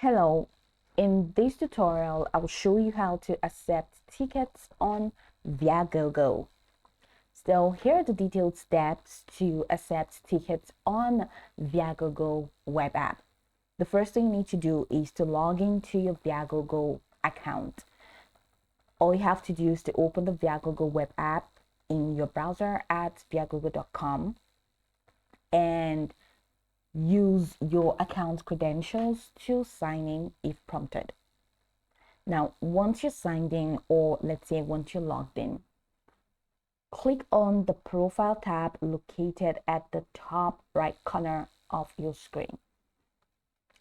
Hello, in this tutorial, I'll show you how to accept tickets on Viagogo. So here are the detailed steps to accept tickets on Viagogo web app. The first thing you need to do is to log into your Viagogo account. All you have to do is to open the Viagogo web app in your browser at viagogo.com and use your account credentials to sign in if prompted. Now, once you're signed in, or let's say once you're logged in, click on the profile tab located at the top right corner of your screen.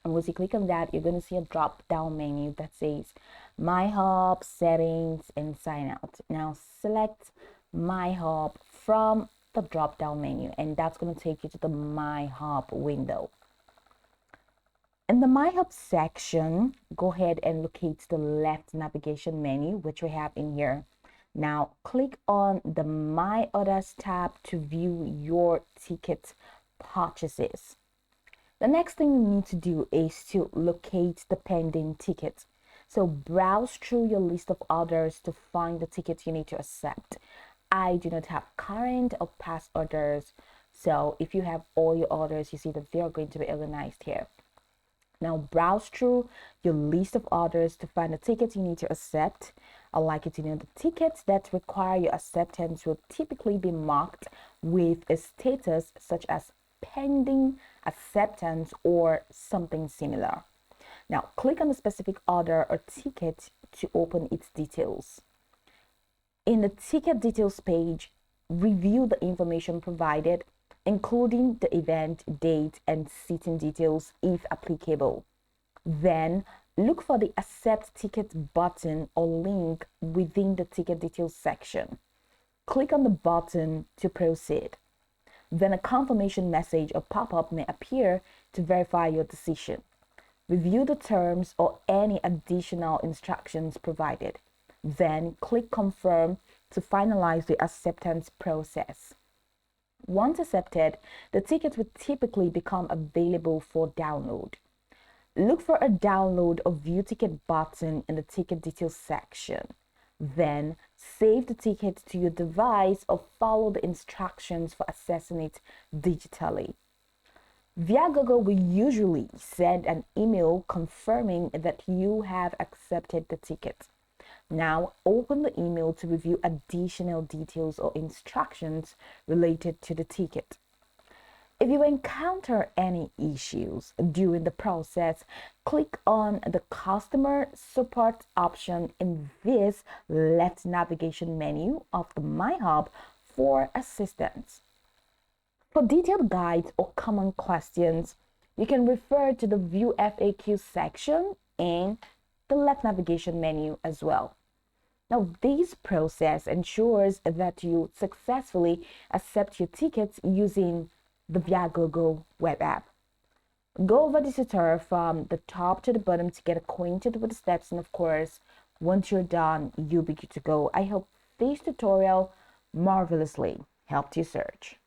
And once you click on that, you're going to see a drop down menu that says My Hub, Settings, and Sign Out. Now select My Hub from the drop down menu, and that's going to take you to the My Hub window. In the My Hub section, go ahead and locate the left navigation menu, which we have in here. Now, click on the My Others tab to view your ticket purchases. The next thing you need to do is to locate the pending ticket. So browse through your list of orders to find the tickets you need to accept. I do not have current or past orders. So if you have all your orders, you see that they are going to be organized here. Now browse through your list of orders to find the tickets you need to accept. I'd like you to know the tickets that require your acceptance will typically be marked with a status such as pending acceptance or something similar. Now click on the specific order or ticket to open its details. In the ticket details page, review the information provided, including the event, date, and seating details if applicable. Then look for the Accept Ticket button or link within the ticket details section. Click on the button to proceed. Then a confirmation message or pop-up may appear to verify your decision. Review the terms or any additional instructions provided. Then click Confirm to finalize the acceptance process. Once accepted, the ticket will typically become available for download. Look for a download or view ticket button in the ticket details section. Then save the ticket to your device or follow the instructions for accessing it digitally. Viagogo will usually send an email confirming that you have accepted the ticket. Now open the email to review additional details or instructions related to the ticket. If you encounter any issues during the process, click on the customer support option in this left navigation menu of the My Hub for assistance. For detailed guides or common questions, you can refer to the View FAQ section in the left navigation menu as well. Now, this process ensures that you successfully accept your tickets using the Viagogo web app. Go over this tutorial from the top to the bottom to get acquainted with the steps, and of course, once you're done, you'll be good to go. I hope this tutorial marvelously helped you search.